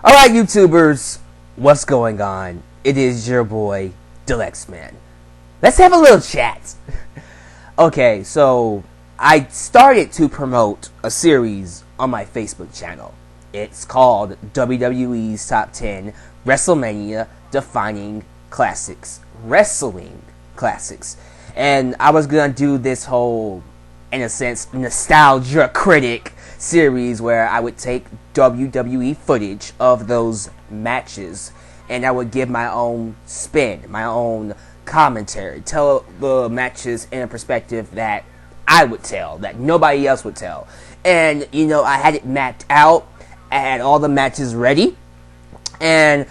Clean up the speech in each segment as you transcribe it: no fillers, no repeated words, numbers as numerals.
Alright, YouTubers, what's going on? It is your boy, Alyx, man. Let's have a little chat. Okay, so I started to promote a series on my Facebook channel. It's called WWE's Top 10 WrestleMania Defining Classics. Wrestling Classics. And I was gonna do this whole, in a sense, nostalgia critic series where I would take WWE footage of those matches and I would give my own spin, my own commentary, tell the matches in a perspective that I would tell, that nobody else would tell. And, you know, I had it mapped out, I had all the matches ready, and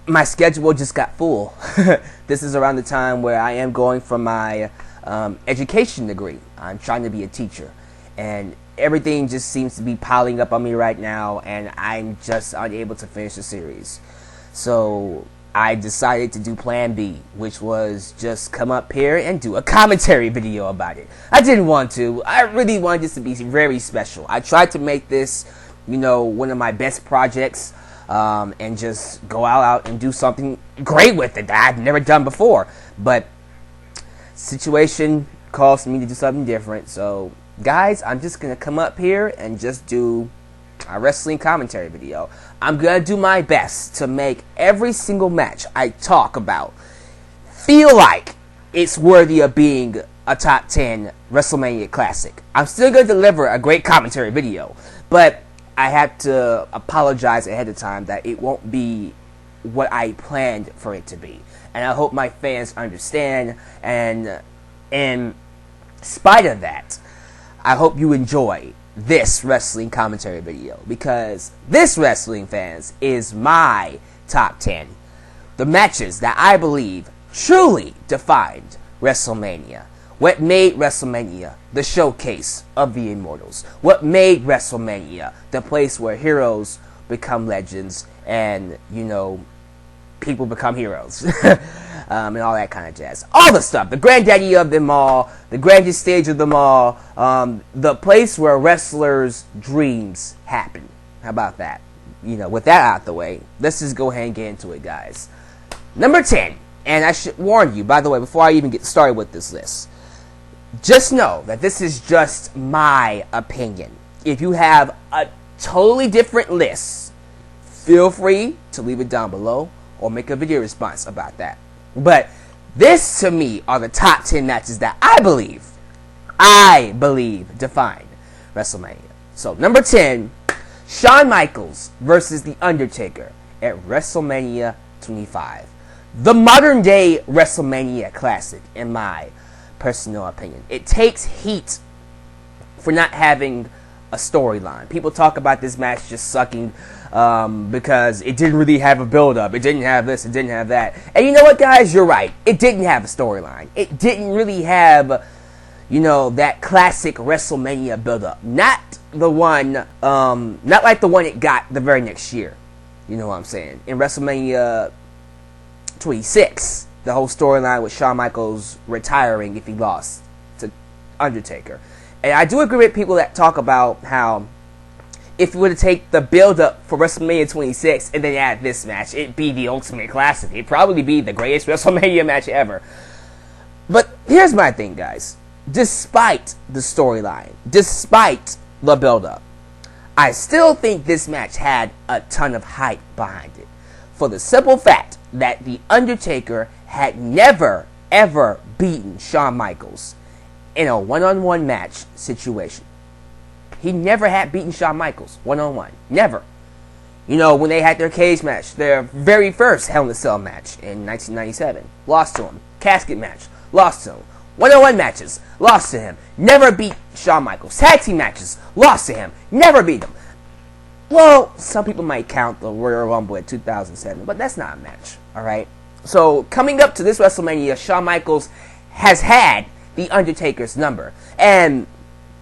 my schedule just got full. This is around the time where I am going for my education degree. I'm trying to be a teacher, and everything just seems to be piling up on me right now, and I'm just unable to finish the series. So I decided to do Plan B, which was just come up here and do a commentary video about it. I didn't want to. I really wanted this to be very special. I tried to make this, you know, one of my best projects, and just go out and do something great with it that I've never done before. But situation calls me to do something different, so guys, I'm just gonna come up here and just do a wrestling commentary video. I'm gonna do my best to make every single match I talk about feel like it's worthy of being a top 10 WrestleMania classic. I'm still gonna deliver a great commentary video, but I have to apologize ahead of time that it won't be what I planned for it to be. And I hope my fans understand, and in spite of that, I hope you enjoy this wrestling commentary video, because this, wrestling fans, is my top 10. The matches that I believe truly defined WrestleMania. What made WrestleMania the showcase of the Immortals. What made WrestleMania the place where heroes become legends and, you know, people become heroes. And all that kind of jazz. All the stuff. The granddaddy of them all. The grandest stage of them all. The place where wrestlers' dreams happen. How about that? You know, with that out the way, let's just go ahead and get into it, guys. Number 10. And I should warn you, by the way, before I even get started with this list, just know that this is just my opinion. If you have a totally different list, feel free to leave it down below or make a video response about that. But this, to me, are the top 10 matches that I believe define WrestleMania. So, number 10, Shawn Michaels versus The Undertaker at WrestleMania 25. The modern day WrestleMania classic, in my personal opinion. It takes heat for not having a storyline. People talk about this match just sucking because it didn't really have a build-up. It didn't have this, it didn't have that. And you know what, guys? You're right. It didn't have a storyline. It didn't really have, you know, that classic WrestleMania build-up. Not the one, not like the one it got the very next year. You know what I'm saying? In WrestleMania 26, the whole storyline with Shawn Michaels retiring if he lost to Undertaker. And I do agree with people that talk about how if you were to take the build-up for WrestleMania 26 and then add this match, it'd be the ultimate classic. It'd probably be the greatest WrestleMania match ever. But here's my thing, guys. Despite the storyline, despite the build-up, I still think this match had a ton of hype behind it. For the simple fact that The Undertaker had never, ever beaten Shawn Michaels in a one-on-one match situation. He never had beaten Shawn Michaels one-on-one. Never. You know, when they had their cage match, their very first Hell in a Cell match in 1997, lost to him. Casket match, lost to him. One-on-one matches, lost to him. Never beat Shawn Michaels. Tag team matches, lost to him. Never beat him. Well, some people might count the Royal Rumble at 2007, but that's not a match, alright? So, coming up to this WrestleMania, Shawn Michaels has had The Undertaker's number. And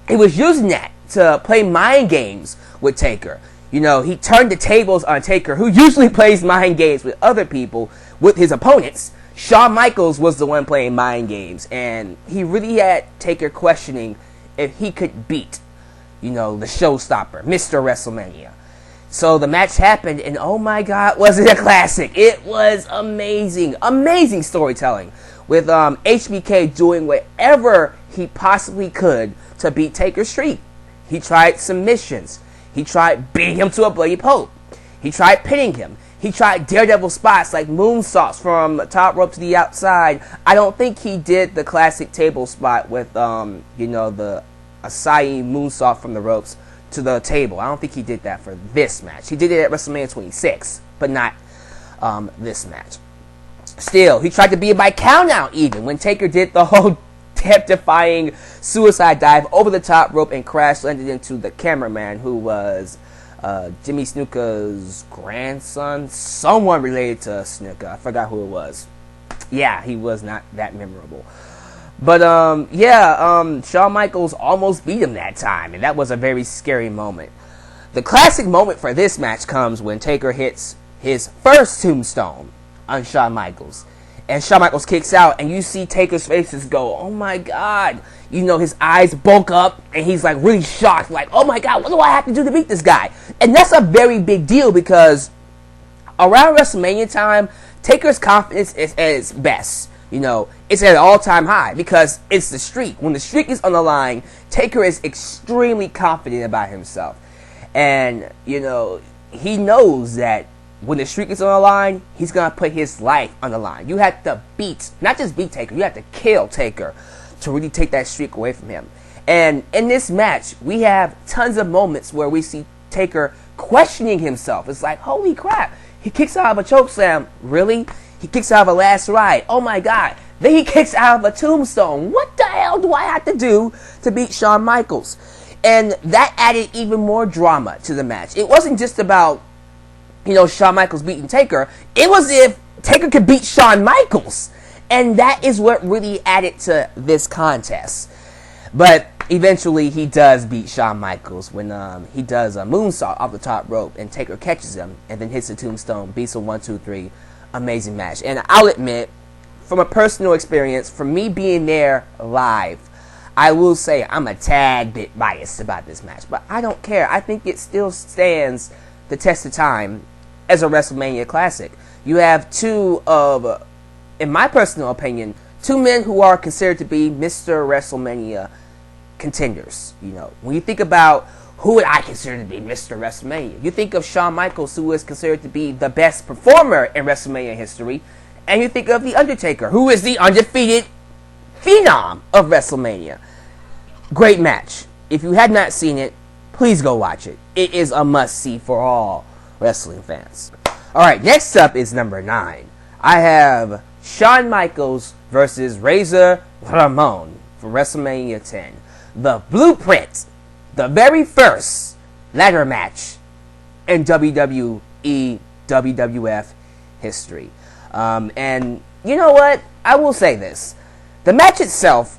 he was using that to play mind games with Taker. You know, he turned the tables on Taker, who usually plays mind games with other people, with his opponents. Shawn Michaels was the one playing mind games, and he really had Taker questioning if he could beat, you know, the showstopper, Mr. WrestleMania. So the match happened, and oh my God, was it a classic? It was amazing. Amazing storytelling. With HBK doing whatever he possibly could to beat Taker's streak. He tried submissions. He tried beating him to a bloody pulp. He tried pinning him. He tried daredevil spots like moonsaults from top rope to the outside. I don't think he did the classic table spot with, the Asai moonsault from the ropes to the table. I don't think he did that for this match. He did it at WrestleMania 26, but not this match. Still, he tried to beat it by countout even when Taker did the whole death-defying suicide dive over the top rope and crash landed into the cameraman, who was Jimmy Snuka's grandson, someone related to Snuka. I forgot who it was. Yeah, he was not that memorable. But Shawn Michaels almost beat him that time, and that was a very scary moment. The classic moment for this match comes when Taker hits his first tombstone on Shawn Michaels. And Shawn Michaels kicks out, and you see Taker's faces go, oh my God. His eyes bulk up, and he's like really shocked, like, oh my God, what do I have to do to beat this guy? And that's a very big deal because around WrestleMania time, Taker's confidence is at its best. It's at an all-time high because it's the streak. When the streak is on the line, Taker is extremely confident about himself. And, he knows that when the streak is on the line, he's going to put his life on the line. You have to not just beat Taker, you have to kill Taker to really take that streak away from him. And in this match, we have tons of moments where we see Taker questioning himself. It's like, holy crap, he kicks out of a chokeslam. Really? He kicks out of a last ride. Oh my God. Then he kicks out of a tombstone. What the hell do I have to do to beat Shawn Michaels? And that added even more drama to the match. It wasn't just about, Shawn Michaels beating Taker. It was if Taker could beat Shawn Michaels. And that is what really added to this contest. But eventually he does beat Shawn Michaels when he does a moonsault off the top rope and Taker catches him and then hits the tombstone, beats him 1, 2, 3. Amazing match. And I'll admit, from a personal experience, for me being there live, I will say I'm a tad bit biased about this match. But I don't care. I think it still stands the test of time as a WrestleMania classic. You have in my personal opinion, two men who are considered to be Mr. WrestleMania contenders. When you think about who would I consider to be Mr. WrestleMania, you think of Shawn Michaels, who is considered to be the best performer in WrestleMania history, and you think of The Undertaker, who is the undefeated phenom of WrestleMania. Great match. If you had not seen it, please go watch it. It is a must-see for all wrestling fans. Alright, next up is number 9. I have Shawn Michaels versus Razor Ramon for WrestleMania 10. The blueprint, the very first ladder match in WWE, WWF history. And you know what? I will say this. The match itself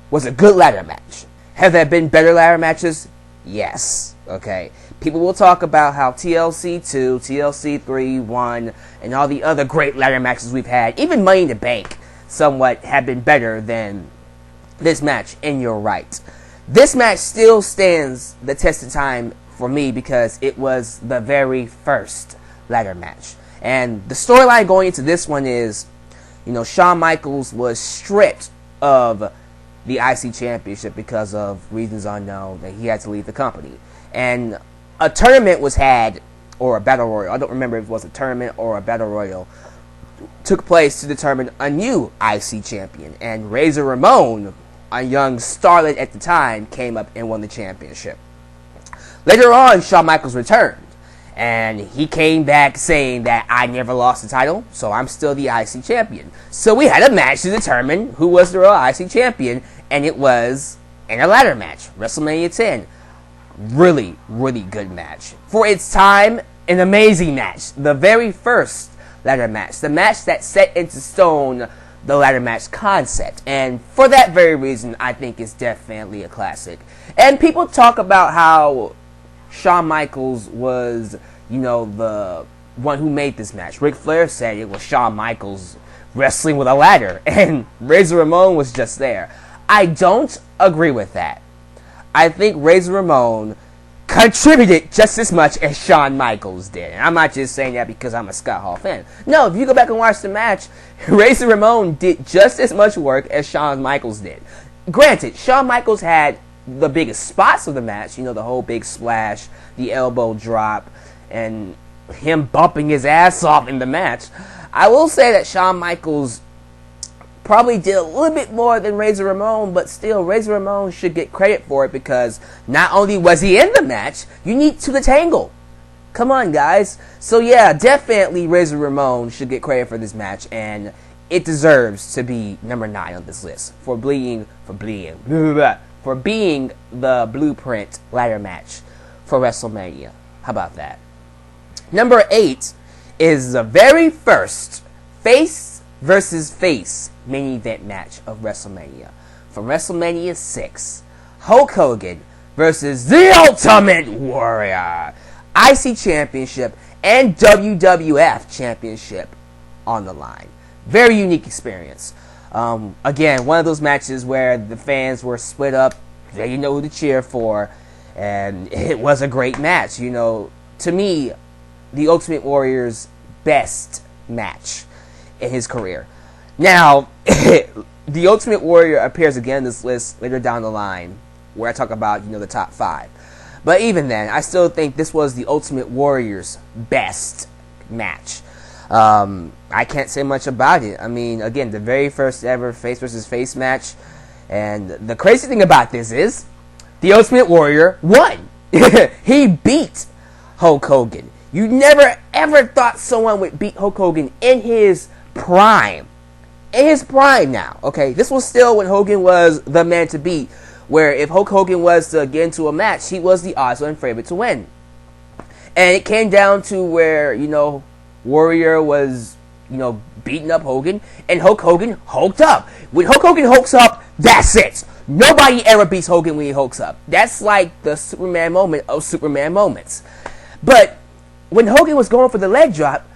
was a good ladder match. Have there been better ladder matches? Yes. Okay. People will talk about how TLC 2, TLC 3, 1, and all the other great ladder matches we've had, even Money in the Bank, somewhat have been better than this match, and you're right. This match still stands the test of time for me because it was the very first ladder match. And the storyline going into this one is, Shawn Michaels was stripped of the IC Championship because of reasons unknown, that he had to leave the company. And a tournament was had, or a battle royal, I don't remember if it was a tournament or a battle royal, took place to determine a new IC champion. And Razor Ramon, a young starlet at the time, came up and won the championship. Later on, Shawn Michaels returned, and he came back saying that I never lost the title, so I'm still the IC champion. So we had a match to determine who was the real IC champion, and it was in a ladder match, WrestleMania 10. Really, really good match. For its time, an amazing match. The very first ladder match. The match that set into stone the ladder match concept. And for that very reason, I think it's definitely a classic. And people talk about how Shawn Michaels was, the one who made this match. Ric Flair said it was Shawn Michaels wrestling with a ladder, and Razor Ramon was just there. I don't agree with that. I think Razor Ramon contributed just as much as Shawn Michaels did. And I'm not just saying that because I'm a Scott Hall fan. No, if you go back and watch the match, Razor Ramon did just as much work as Shawn Michaels did. Granted, Shawn Michaels had the biggest spots of the match, you know, the whole big splash, the elbow drop, and him bumping his ass off in the match. I will say that Shawn Michaels probably did a little bit more than Razor Ramon, but still, Razor Ramon should get credit for it because not only was he in the match, you need to the tangle. Come on, guys. So yeah, definitely Razor Ramon should get credit for this match, and it deserves to be number 9 on this list for being the blueprint ladder match for WrestleMania. How about that? Number 8 is the very first face versus face main event match of WrestleMania. From WrestleMania 6, Hulk Hogan versus the Ultimate Warrior. IC Championship and WWF Championship on the line. Very unique experience. Again, one of those matches where the fans were split up. There you know who to cheer for. And it was a great match. You know, to me, the Ultimate Warrior's best match in his career. Now, the Ultimate Warrior appears again in this list later down the line, where I talk about, you know, the top 5. But even then, I still think this was the Ultimate Warrior's best match. I can't say much about it. I mean, again, the very first ever face versus face match. And the crazy thing about this is, the Ultimate Warrior won. He beat Hulk Hogan. You never ever thought someone would beat Hulk Hogan in his prime. In his prime now, okay? This was still when Hogan was the man to beat, where if Hulk Hogan was to get into a match, he was the odds-on favorite to win. And it came down to where, you know, Warrior was, you know, beating up Hogan, and Hulk Hogan hulked up. When Hulk Hogan hulks up, that's it. Nobody ever beats Hogan when he hulks up. That's like the Superman moment of Superman moments. But when Hogan was going for the leg drop,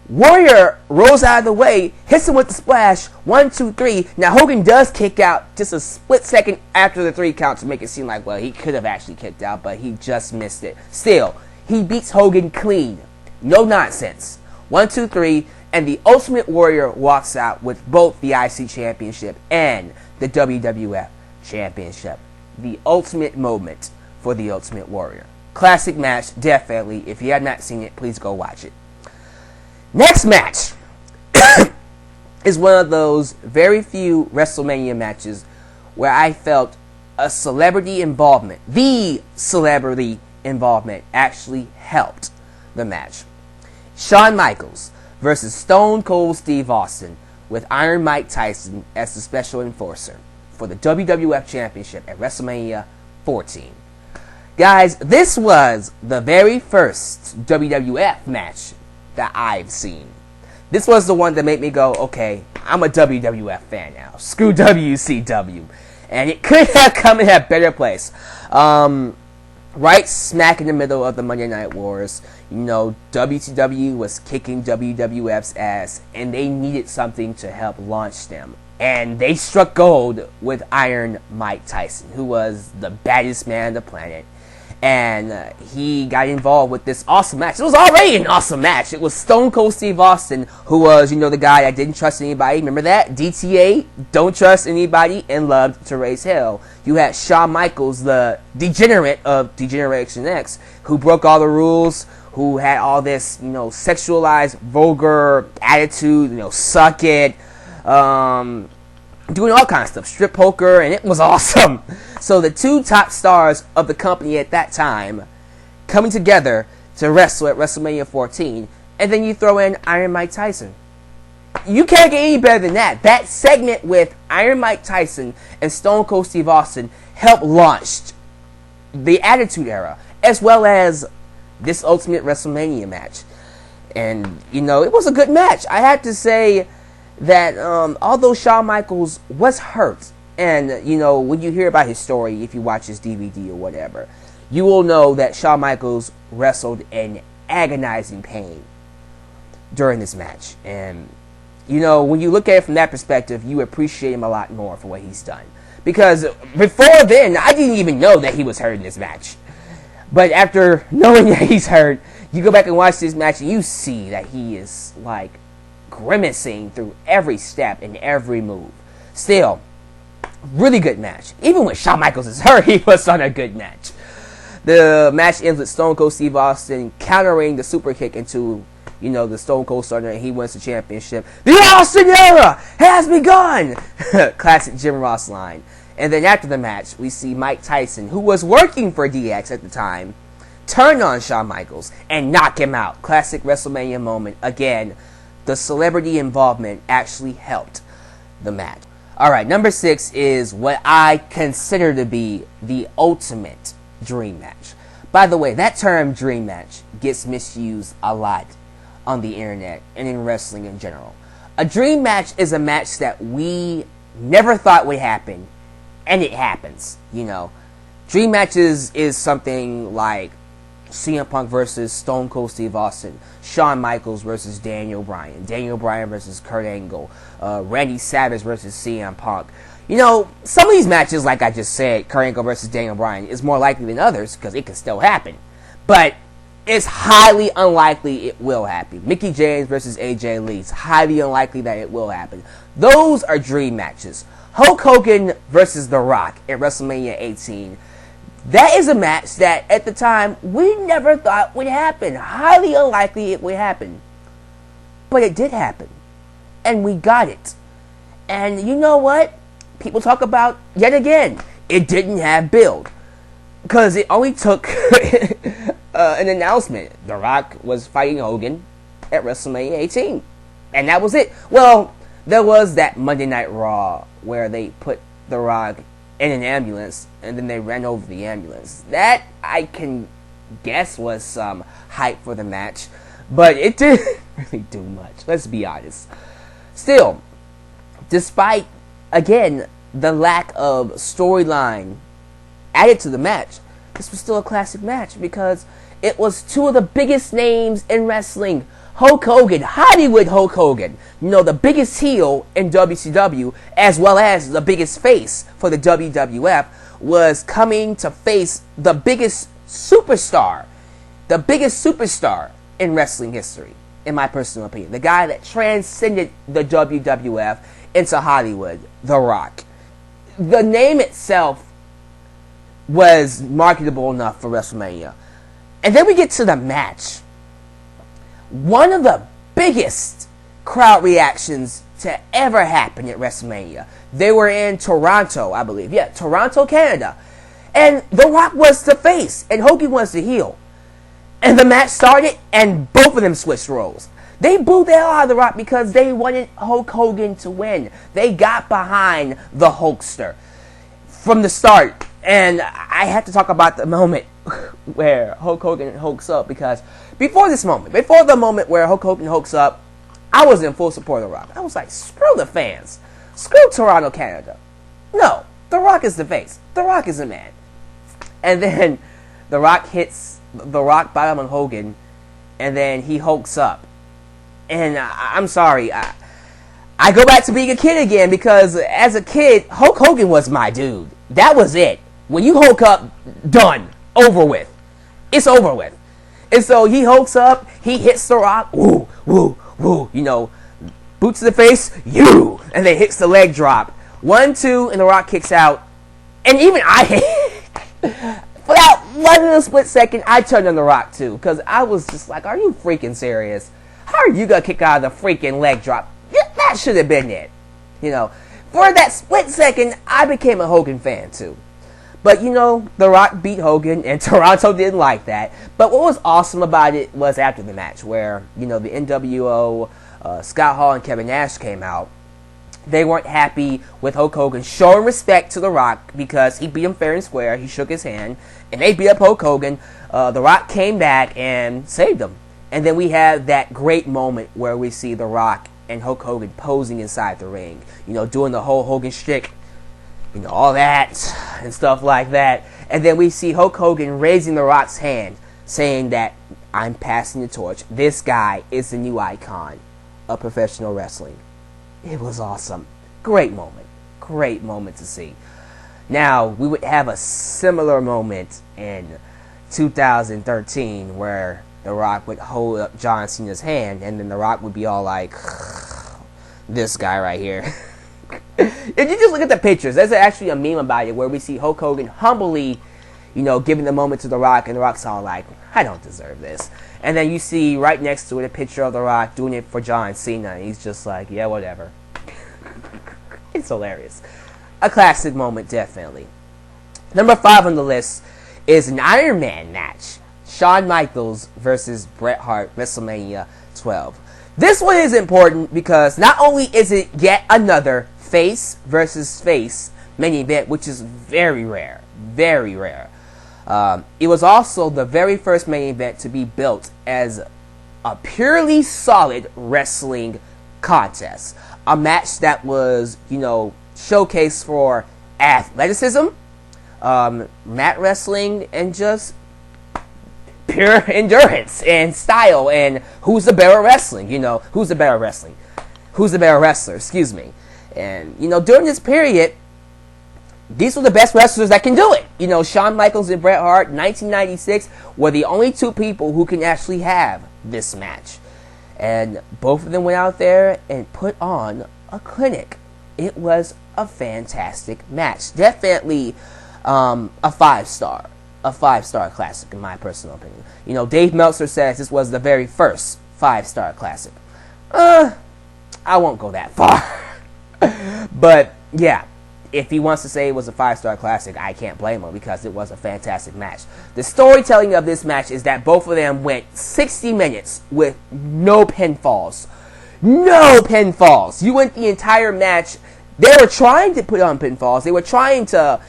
Warrior rolls out of the way, hits him with the splash, 1, 2, 3. Now Hogan does kick out just a split second after the 3 count to make it seem like, well, he could have actually kicked out, but he just missed it. Still, he beats Hogan clean. No nonsense. 1, 2, 3, and the Ultimate Warrior walks out with both the IC Championship and the WWF Championship. The ultimate moment for the Ultimate Warrior. Classic match, definitely. If you have not seen it, please go watch it. Next match is one of those very few WrestleMania matches where I felt a celebrity involvement, the celebrity involvement, actually helped the match. Shawn Michaels versus Stone Cold Steve Austin with Iron Mike Tyson as the special enforcer for the WWF Championship at WrestleMania 14. Guys, this was the very first WWF match that I've seen. This was the one that made me go, okay, I'm a WWF fan now. Screw WCW. And it could have come in a better place. Right smack in the middle of the Monday Night Wars, you know, WCW was kicking WWF's ass, and they needed something to help launch them. And they struck gold with Iron Mike Tyson, who was the baddest man on the planet. And he got involved with this awesome match. It was already an awesome match. It was Stone Cold Steve Austin, who was, you know, the guy that didn't trust anybody. Remember that? DTA, don't trust anybody, and loved to raise hell. You had Shawn Michaels, the degenerate of Degeneration X, who broke all the rules, who had all this, you know, sexualized, vulgar attitude, you know, suck it, doing all kinds of stuff, strip poker, and it was awesome. So the two top stars of the company at that time coming together to wrestle at WrestleMania 14, and then you throw in Iron Mike Tyson. You can't get any better than that. That segment with Iron Mike Tyson and Stone Cold Steve Austin helped launch the Attitude Era, as well as this Ultimate WrestleMania match. And, you know, it was a good match. I had to say that although Shawn Michaels was hurt, and, you know, when you hear about his story, if you watch his DVD or whatever, you will know that Shawn Michaels wrestled in agonizing pain during this match. And, you know, when you look at it from that perspective, you appreciate him a lot more for what he's done. Because before then, I didn't even know that he was hurt in this match. But after knowing that he's hurt, you go back and watch this match and you see that he is like grimacing through every step and every move. Still, really good match. Even when Shawn Michaels is hurt, he was on a good match. The match ends with Stone Cold Steve Austin countering the super kick into, the Stone Cold Stunner, and he wins the championship. The Austin era has begun! Classic Jim Ross line. And then after the match, we see Mike Tyson, who was working for DX at the time, turn on Shawn Michaels and knock him out. Classic WrestleMania moment. Again, the celebrity involvement actually helped the match. Alright, number 6 is what I consider to be the ultimate dream match. By the way, that term dream match gets misused a lot on the internet and in wrestling in general. A dream match is a match that we never thought would happen, and it happens. Dream matches is something like CM Punk versus Stone Cold Steve Austin, Shawn Michaels versus Daniel Bryan, Daniel Bryan versus Kurt Angle, Randy Savage versus CM Punk. Some of these matches, like I just said, Kurt Angle versus Daniel Bryan, is more likely than others because it can still happen. But it's highly unlikely it will happen. Mickie James versus AJ Lee, it's highly unlikely that it will happen. Those are dream matches. Hulk Hogan versus The Rock at WrestleMania 18. That is a match that, at the time, we never thought would happen. Highly unlikely it would happen. But it did happen. And we got it. And you know what? People talk about, yet again, it didn't have build. Because it only took an announcement. The Rock was fighting Hogan at WrestleMania 18. And that was it. Well, there was that Monday Night Raw where they put The Rock in an ambulance and then they ran over the ambulance. That, I can guess, was some hype for the match. But it didn't really do much. Let's be honest. Still, despite, again, the lack of storyline added to the match, this was still a classic match because it was two of the biggest names in wrestling. Hulk Hogan, Hollywood Hulk Hogan, the biggest heel in WCW, as well as the biggest face for the WWF, was coming to face the biggest superstar in wrestling history, in my personal opinion. The guy that transcended the WWF into Hollywood, The Rock. The name itself was marketable enough for WrestleMania. And then we get to the match. One of the biggest crowd reactions to ever happen at WrestleMania. They were in Toronto, I believe. Yeah, Toronto, Canada. And The Rock was the face, and Hogan was the heel. And the match started, and both of them switched roles. They booed the hell out of The Rock because they wanted Hulk Hogan to win. They got behind the Hulkster from the start. And I have to talk about the moment where Hulk Hogan hulks up, because before the moment where Hulk Hogan hulks up, I was in full support of The Rock. I was like, screw the fans. Screw Toronto, Canada. No, The Rock is the face. The Rock is the man. And then The Rock hits the rock bottom on Hogan, and then he hulks up. And I'm sorry, I go back to being a kid again, because as a kid, Hulk Hogan was my dude. That was it. When you hulk up, done. Over with. It's over with. And so he hulks up, he hits The Rock, woo, woo, woo, boot to the face, you, and then hits the leg drop. 1, 2, and The Rock kicks out. And even for that one little split second, I turned on The Rock too, because I was just like, are you freaking serious? How are you going to kick out of the freaking leg drop? That should have been it. For that split second, I became a Hogan fan too. But, The Rock beat Hogan, and Toronto didn't like that. But what was awesome about it was after the match, where, the NWO, Scott Hall and Kevin Nash came out. They weren't happy with Hulk Hogan showing respect to The Rock because he beat him fair and square. He shook his hand, and they beat up Hulk Hogan. The Rock came back and saved him. And then we have that great moment where we see The Rock and Hulk Hogan posing inside the ring. Doing the whole Hogan shtick. All that and stuff like that. And then we see Hulk Hogan raising The Rock's hand, saying that I'm passing the torch. This guy is the new icon of professional wrestling. It was awesome. Great moment. Great moment to see. Now, we would have a similar moment in 2013, where The Rock would hold up John Cena's hand, and then The Rock would be all like, this guy right here. If you just look at the pictures, there's actually a meme about it where we see Hulk Hogan humbly, giving the moment to The Rock, and The Rock's all like, I don't deserve this. And then you see right next to it a picture of The Rock doing it for John Cena, and he's just like, yeah, whatever. It's hilarious. A classic moment, definitely. Number 5 on the list is an Ironman match. Shawn Michaels versus Bret Hart, WrestleMania 12. This one is important because not only is it yet another face versus face main event, which is very rare, very rare. It was also the very first main event to be built as a purely solid wrestling contest. A match that was, showcased for athleticism, mat wrestling, and just pure endurance and style, and who's the better wrestling, who's the better wrestler, excuse me. And, during this period, these were the best wrestlers that can do it. Shawn Michaels and Bret Hart, 1996, were the only two people who can actually have this match. And both of them went out there and put on a clinic. It was a fantastic match. Definitely a 5-star. A 5-star classic, in my personal opinion. Dave Meltzer says this was the very first 5-star classic. I won't go that far. But, yeah. If he wants to say it was a 5-star classic, I can't blame him because it was a fantastic match. The storytelling of this match is that both of them went 60 minutes with no pinfalls. No pinfalls. You went the entire match. They were trying to put on pinfalls. They were trying to,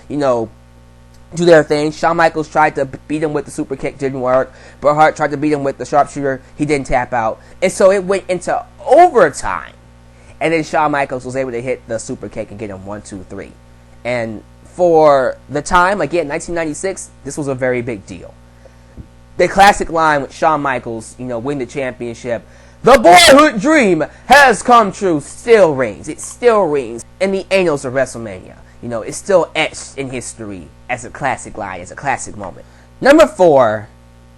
do their thing. Shawn Michaels tried to beat him with the super kick, didn't work. Bret Hart tried to beat him with the sharpshooter, he didn't tap out. And so it went into overtime. And then Shawn Michaels was able to hit the super kick and get him 1, 2, 3. And for the time, again, 1996, this was a very big deal. The classic line with Shawn Michaels, win the championship, the boyhood dream has come true, still rings. It still rings in the annals of WrestleMania. It's still etched in history as a classic line, as a classic moment. Number 4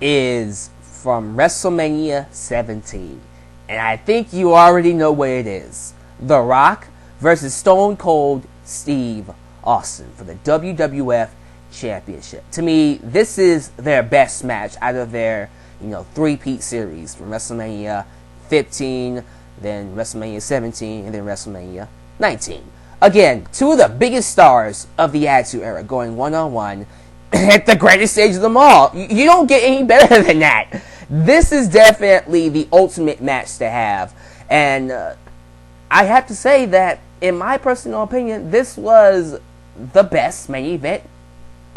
is from WrestleMania 17. And I think you already know what it is. The Rock versus Stone Cold Steve Austin for the WWF Championship. To me, this is their best match out of their, three-peat series from WrestleMania 15, then WrestleMania 17, and then WrestleMania 19. Again, two of the biggest stars of the Attitude Era going one-on-one at the greatest stage of them all. You don't get any better than that. This is definitely the ultimate match to have. And I have to say that, in my personal opinion, this was the best main event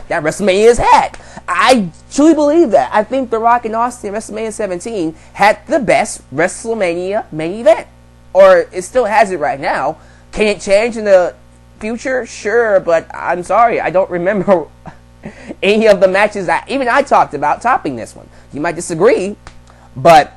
that WrestleMania has had. I truly believe that. I think The Rock and Austin, WrestleMania 17, had the best WrestleMania main event. Or it still has it right now. Can it change in the future? Sure, but I'm sorry, I don't remember any of the matches that even I talked about topping this one. You might disagree, but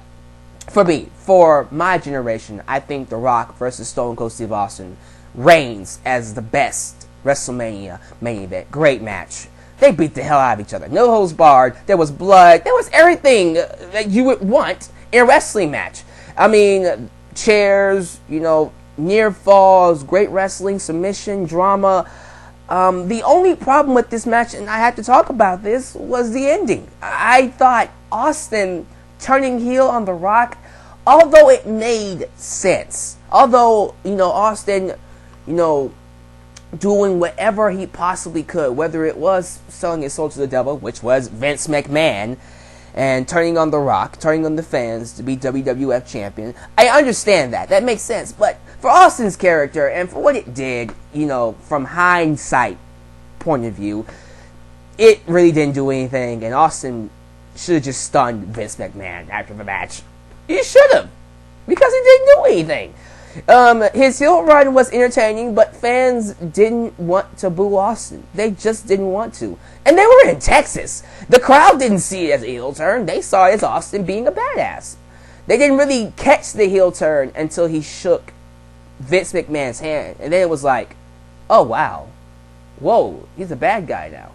for me, for my generation, I think The Rock versus Stone Cold Steve Austin reigns as the best WrestleMania main event. Great match. They beat the hell out of each other. No holds barred. There was blood. There was everything that you would want in a wrestling match. I mean, chairs, near falls, great wrestling, submission, drama. The only problem with this match, and I had to talk about this, was the ending. I thought Austin turning heel on The Rock, although it made sense, although, Austin, doing whatever he possibly could, whether it was selling his soul to the devil, which was Vince McMahon, and turning on The Rock, turning on the fans to be WWF champion. I understand that. That makes sense. But for Austin's character and for what it did, from hindsight point of view, it really didn't do anything. And Austin should have just stunned Vince McMahon after the match. He should have. Because he didn't do anything. His heel run was entertaining, but fans didn't want to boo Austin. They just didn't want to. And they were in Texas. The crowd didn't see it as a heel turn. They saw it as Austin being a badass. They didn't really catch the heel turn until he shook Vince McMahon's hand. And then it was like, oh, wow. Whoa, he's a bad guy now.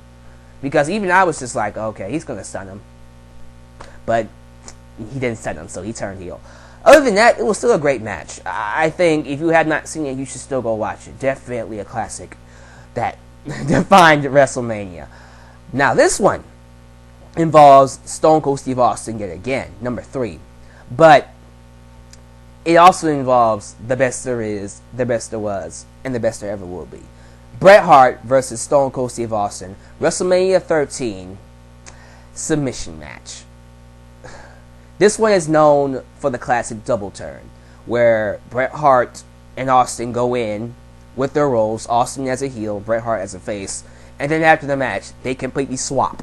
Because even I was just like, okay, he's going to stun him. But he didn't stun him, so he turned heel. Other than that, it was still a great match. I think if you have not seen it, you should still go watch it. Definitely a classic that defined WrestleMania. Now, this one involves Stone Cold Steve Austin yet again, number 3. But it also involves the best there is, the best there was, and the best there ever will be. Bret Hart versus Stone Cold Steve Austin, WrestleMania 13 submission match. This one is known for the classic double turn, where Bret Hart and Austin go in with their roles, Austin as a heel, Bret Hart as a face, and then after the match, they completely swap.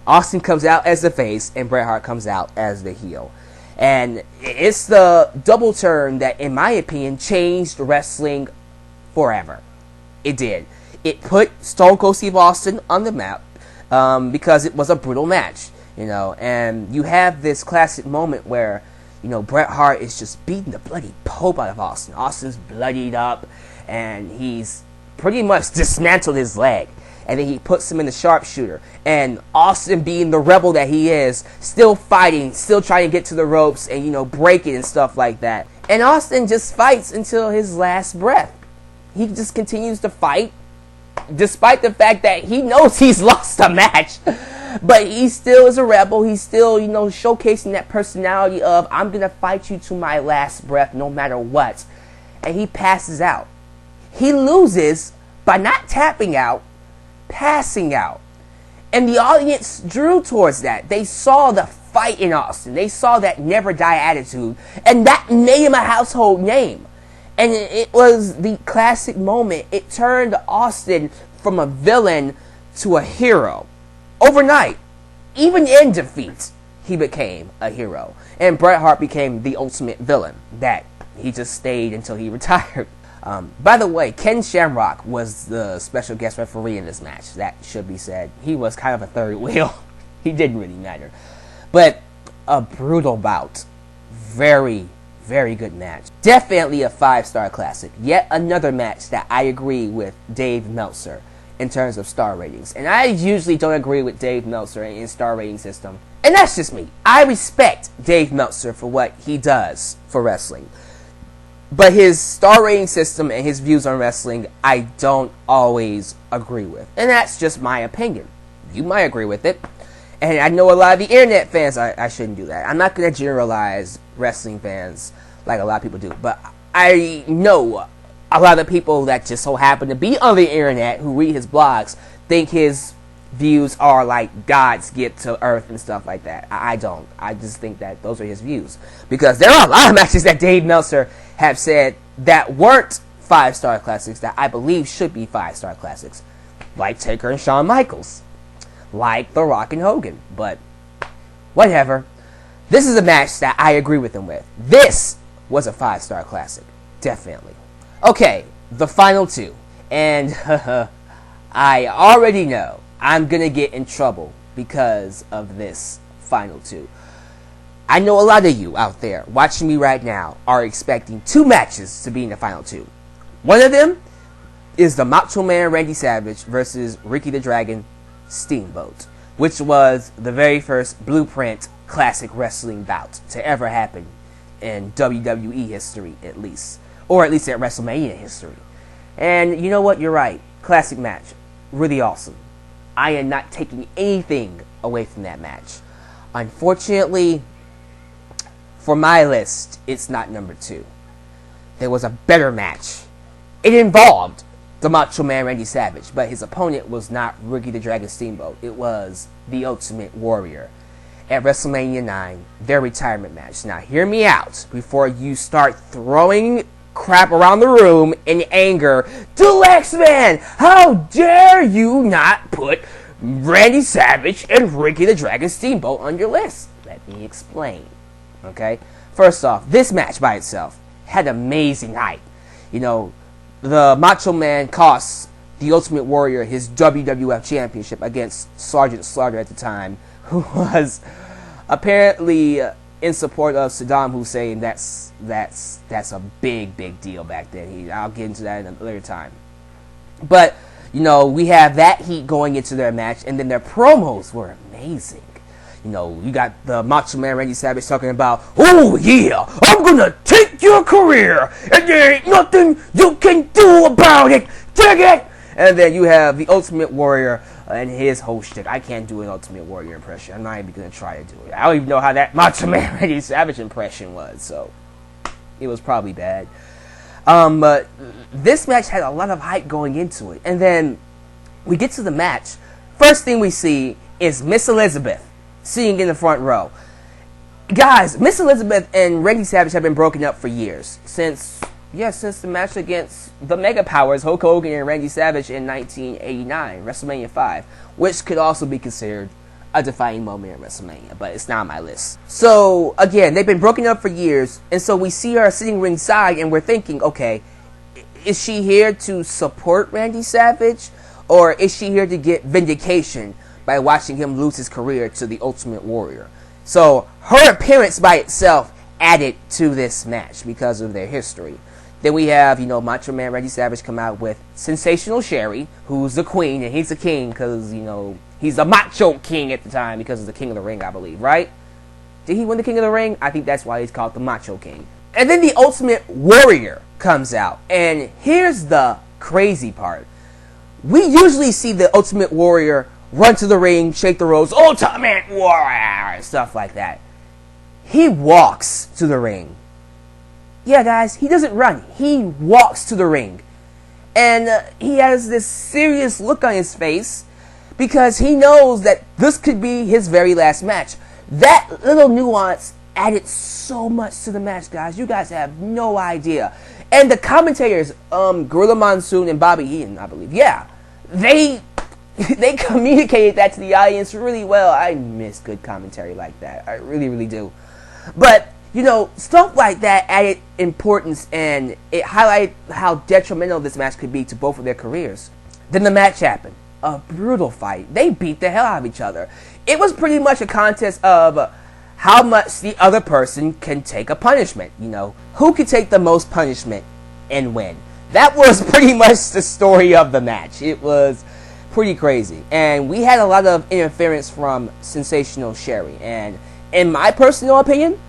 Austin comes out as the face, and Bret Hart comes out as the heel. And it's the double turn that, in my opinion, changed wrestling forever. It did. It put Stone Cold Steve Austin on the map because it was a brutal match. And you have this classic moment where, Bret Hart is just beating the bloody pope out of Austin. Austin's bloodied up, and he's pretty much dismantled his leg. And then he puts him in the sharpshooter. And Austin, being the rebel that he is, still fighting, still trying to get to the ropes and, break it and stuff like that. And Austin just fights until his last breath. He just continues to fight, despite the fact that he knows he's lost the match. But he still is a rebel. He's still, showcasing that personality of, I'm going to fight you to my last breath no matter what. And he passes out. He loses by not tapping out, passing out. And the audience drew towards that. They saw the fight in Austin. They saw that never die attitude. And that made him a household name. And it was the classic moment. It turned Austin from a villain to a hero. Overnight, even in defeat, he became a hero. And Bret Hart became the ultimate villain. That he just stayed until he retired. By the way, Ken Shamrock was the special guest referee in this match. That should be said. He was kind of a third wheel. He didn't really matter. But a brutal bout. Very, very good match. Definitely a 5-star classic. Yet another match that I agree with Dave Meltzer in terms of star ratings. And I usually don't agree with Dave Meltzer in his star rating system. And that's just me. I respect Dave Meltzer for what he does for wrestling. But his star rating system and his views on wrestling, I don't always agree with. And that's just my opinion. You might agree with it. And I know a lot of the internet fans, I shouldn't do that. I'm not going to generalize wrestling fans like a lot of people do. But I know a lot of people that just so happen to be on the internet who read his blogs think his views are like God's gift to earth and stuff like that. I don't. I just think that those are his views. Because there are a lot of matches that Dave Meltzer have said that weren't 5-star classics that I believe should be 5-star classics. Like Taker and Shawn Michaels. Like The Rock and Hogan. But whatever. This is a match that I agree with him with. This was a 5-star classic. Definitely. Okay, the final two. And I already know I'm going to get in trouble because of this final two. I know a lot of you out there watching me right now are expecting 2 matches to be in the final two. One of them is the Macho Man Randy Savage versus Ricky the Dragon Steamboat, which was the very first Blueprint classic wrestling bout to ever happen in WWE history, at least. Or at least at WrestleMania history. And you know what? You're right. Classic match. Really awesome. I am not taking anything away from that match. Unfortunately, for my list, it's not number 2. There was a better match. It involved the Macho Man Randy Savage, but his opponent was not Ricky the Dragon Steamboat. It was the Ultimate Warrior. At WrestleMania 9, their retirement match. Now, hear me out before you start throwing crap around the room in anger. Deluxe Man, how dare you not put Randy Savage and Ricky the Dragon Steamboat on your list? Let me explain. Okay? First off, this match by itself had amazing hype. The Macho Man cost the Ultimate Warrior his WWF Championship against Sergeant Slaughter at the time, who was apparently in support of Saddam Hussein. That's a big deal back then. I'll get into that in a later time. But You know, we have that heat going into their match, and then their promos were amazing. You know, you got the Macho Man Randy Savage talking about, oh yeah, I'm gonna take your career, and there ain't nothing you can do about it, dig it! And then you have the Ultimate Warrior and his whole shtick. I can't do an Ultimate Warrior impression. I'm not even gonna try to do it. I don't even know how that Macho Man Randy Savage impression was, so it was probably bad. But this match had a lot of hype going into it. And then we get to the match. First thing we see is Miss Elizabeth sitting in the front row. Guys, Miss Elizabeth and Randy Savage have been broken up for years. Since the match against the Mega Powers, Hulk Hogan and Randy Savage in 1989, WrestleMania 5, which could also be considered a defining moment in WrestleMania, but it's not on my list. So, again, they've been broken up for years, and so we see her sitting ringside, and we're thinking, okay, is she here to support Randy Savage, or is she here to get vindication by watching him lose his career to the Ultimate Warrior? So, her appearance by itself added to this match because of their history. Then we have, Macho Man Randy Savage come out with Sensational Sherry, who's the queen, and he's the king because, he's the Macho King at the time because he's the King of the Ring, I believe, right? Did he win the King of the Ring? I think that's why he's called the Macho King. And then the Ultimate Warrior comes out. And here's the crazy part. We usually see the Ultimate Warrior run to the ring, shake the ropes, Ultimate Warrior, and stuff like that. He walks to the ring. Yeah, guys, he doesn't run. He walks to the ring. And he has this serious look on his face because he knows that this could be his very last match. That little nuance added so much to the match, guys. You guys have no idea. And the commentators, Gorilla Monsoon and Bobby Eaton, I believe, they communicated that to the audience really well. I miss good commentary like that. I really, really do. But, stuff like that added importance, and it highlighted how detrimental this match could be to both of their careers. Then the match happened. A brutal fight. They beat the hell out of each other. It was pretty much a contest of how much the other person can take a punishment. Who could take the most punishment and win. That was pretty much the story of the match. It was pretty crazy. And we had a lot of interference from Sensational Sherry. And in my personal opinion,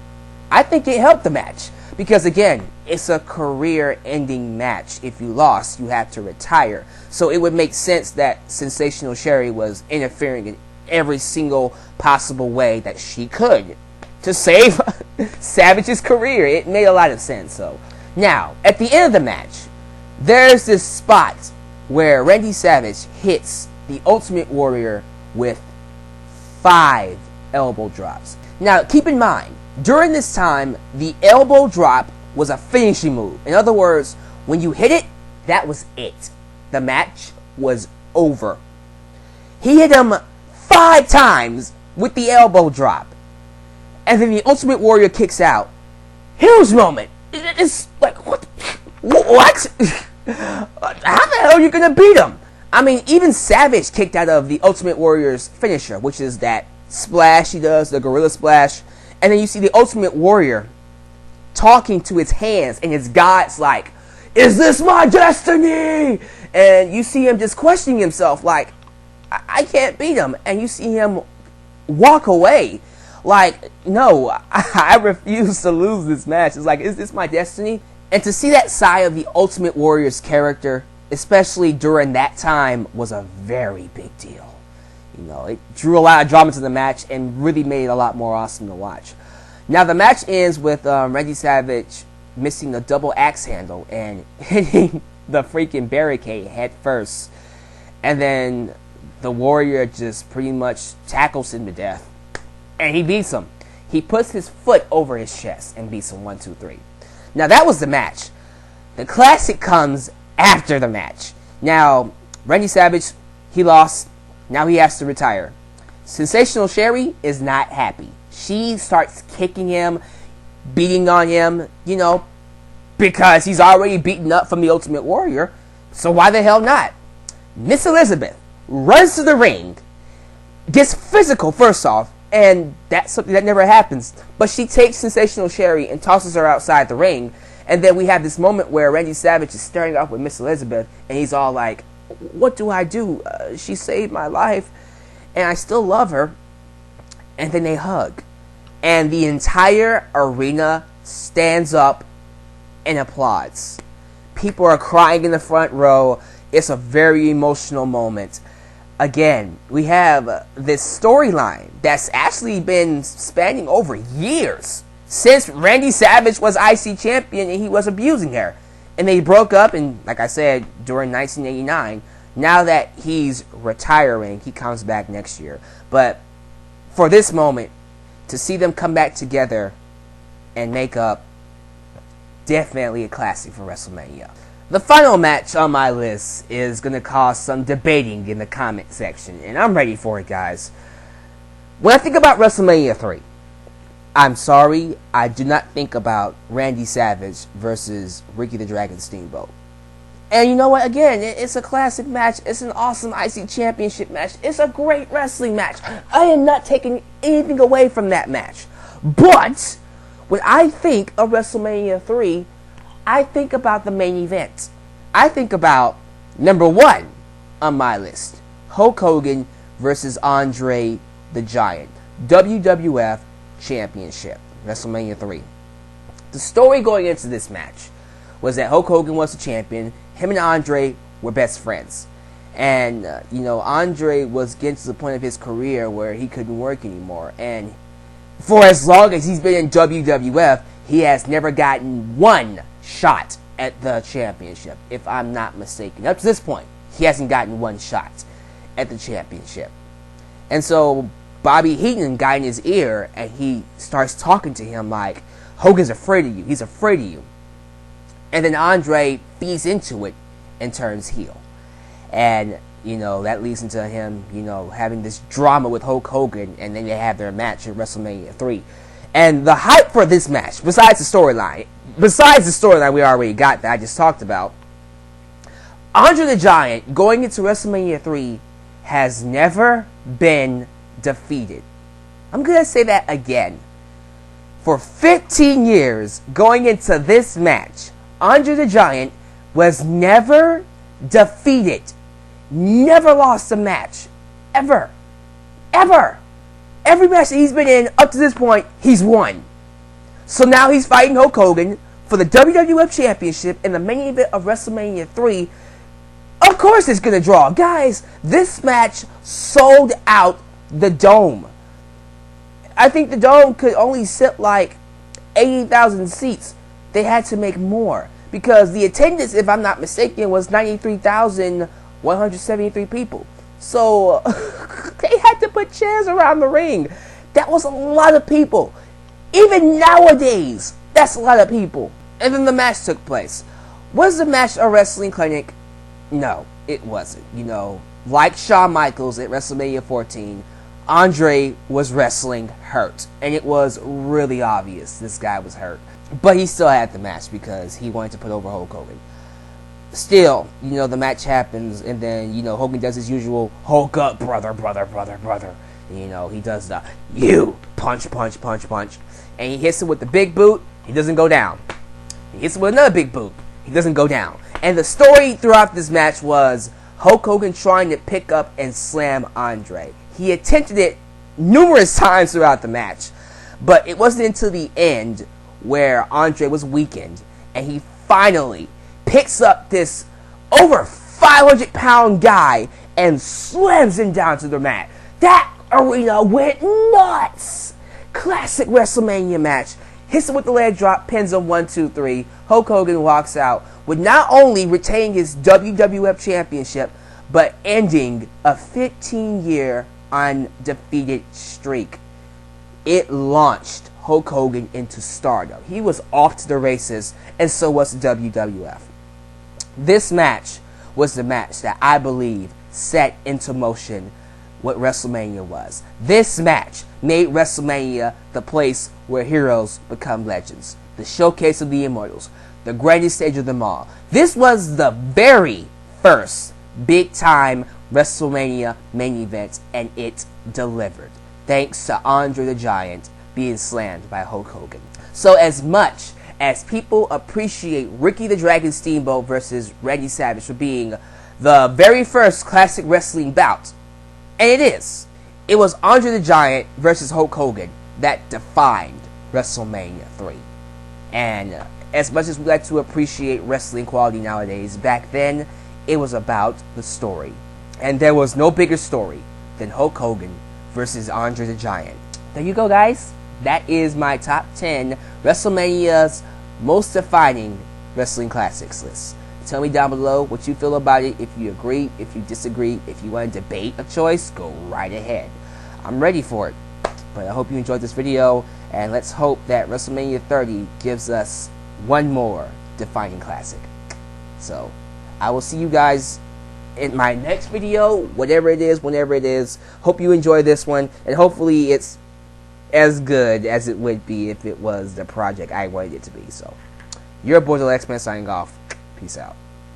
I think it helped the match. Because again, it's a career-ending match. If you lost, you have to retire. So it would make sense that Sensational Sherry was interfering in every single possible way that she could to save Savage's career. It made a lot of sense. So now, at the end of the match, there's this spot where Randy Savage hits the Ultimate Warrior with 5 elbow drops. Now, keep in mind, during this time, the elbow drop was a finishing move. In other words, when you hit it, that was it. The match was over. He hit him 5 times with the elbow drop. And then the Ultimate Warrior kicks out. Huge moment. It's like, what? What? How the hell are you going to beat him? I mean, even Savage kicked out of the Ultimate Warrior's finisher, which is that splash he does, the Gorilla Splash. And then you see the Ultimate Warrior talking to his hands, and his god's like, is this my destiny? And you see him just questioning himself like, I can't beat him. And you see him walk away like, no, I refuse to lose this match. It's like, is this my destiny? And to see that side of the Ultimate Warrior's character, especially during that time, was a very big deal. It drew a lot of drama to the match and really made it a lot more awesome to watch. Now, the match ends with Randy Savage missing the double axe handle and hitting the freaking barricade head first. And then the Warrior just pretty much tackles him to death. And he beats him. He puts his foot over his chest and beats him 1, 2, 3. Now, that was the match. The classic comes after the match. Now, Randy Savage, he lost. Now he has to retire. Sensational Sherry is not happy. She starts kicking him, beating on him, because he's already beaten up from the Ultimate Warrior. So why the hell not? Miss Elizabeth runs to the ring, gets physical first off, and that's something that never happens. But she takes Sensational Sherry and tosses her outside the ring. And then we have this moment where Randy Savage is staring off with Miss Elizabeth, and he's all like, what do I do? She saved my life, and I still love her. And then they hug. And the entire arena stands up and applauds. People are crying in the front row. It's a very emotional moment. Again, we have this storyline that's actually been spanning over years. Since Randy Savage was IC champion and he was abusing her. And they broke up, and like I said, during 1989. Now that he's retiring, he comes back next year. But for this moment, to see them come back together and make up, definitely a classic for WrestleMania. The final match on my list is going to cause some debating in the comment section, and I'm ready for it, guys. When I think about WrestleMania 3, I'm sorry, I do not think about Randy Savage versus Ricky the Dragon Steamboat. And you know what? Again, it's a classic match. It's an awesome IC Championship match. It's a great wrestling match. I am not taking anything away from that match. But when I think of WrestleMania 3, I think about the main event. I think about number 1 on my list, Hulk Hogan versus Andre the Giant, WWF Championship, WrestleMania 3. The story going into this match was that Hulk Hogan was the champion. Him and Andre were best friends. And, Andre was getting to the point of his career where he couldn't work anymore. And for as long as he's been in WWF, he has never gotten one shot at the championship, if I'm not mistaken. Up to this point, he hasn't gotten one shot at the championship. And so Bobby Heenan got in his ear, and he starts talking to him like, Hogan's afraid of you. He's afraid of you. And then Andre feeds into it and turns heel. And, that leads into him, having this drama with Hulk Hogan, and then they have their match at WrestleMania 3. And the hype for this match, besides the storyline we already got that I just talked about, Andre the Giant, going into WrestleMania 3, has never been defeated. I'm going to say that again. For 15 years, going into this match, Andre the Giant was never defeated. Never lost a match. Ever. Ever. Every match that he's been in up to this point, he's won. So now he's fighting Hulk Hogan for the WWF Championship in the main event of WrestleMania 3. Of course it's going to draw. Guys, this match sold out the Dome. I think the Dome could only sit like 80,000 seats. They had to make more. Because the attendance, if I'm not mistaken, was 93,173 people. So, they had to put chairs around the ring. That was a lot of people. Even nowadays, that's a lot of people. And then the match took place. Was the match a wrestling clinic? No, it wasn't. Like Shawn Michaels at WrestleMania 14, Andre was wrestling hurt. And it was really obvious this guy was hurt. But he still had the match because he wanted to put over Hulk Hogan. Still, the match happens, and then, Hogan does his usual Hulk up, brother. And, he does the you punch. And he hits him with the big boot, he doesn't go down. He hits him with another big boot, he doesn't go down. And the story throughout this match was Hulk Hogan trying to pick up and slam Andre. He attempted it numerous times throughout the match, but it wasn't until the end where Andre was weakened, and he finally picks up this over 500-pound guy and slams him down to the mat. That arena went nuts. Classic WrestleMania match. Hits him with the leg drop, pins him 1, 2, 3. Hulk Hogan walks out with not only retaining his WWF Championship, but ending a 15-year undefeated streak. It launched Hulk Hogan into stardom. He was off to the races, and so was the WWF. This match was the match that I believe set into motion what WrestleMania was. This match made WrestleMania the place where heroes become legends. The showcase of the immortals. The greatest stage of them all. This was the very first big-time WrestleMania main event, and it delivered. Thanks to Andre the Giant being slammed by Hulk Hogan. So as much as people appreciate Ricky the Dragon Steamboat versus Randy Savage for being the very first classic wrestling bout. And it is. It was Andre the Giant versus Hulk Hogan that defined WrestleMania 3. And as much as we like to appreciate wrestling quality nowadays, back then it was about the story. And there was no bigger story than Hulk Hogan versus Andre the Giant. There you go, guys. That is my top 10 WrestleMania's most defining wrestling classics list. Tell me down below what you feel about it. If you agree, if you disagree, if you want to debate a choice, go right ahead. I'm ready for it. But I hope you enjoyed this video, and let's hope that WrestleMania 30 gives us one more defining classic. So, I will see you guys in my next video, whatever it is, whenever it is. Hope you enjoy this one, and hopefully it's as good as it would be if it was the project I wanted it to be. So, your boy Alyx signing off. Peace out.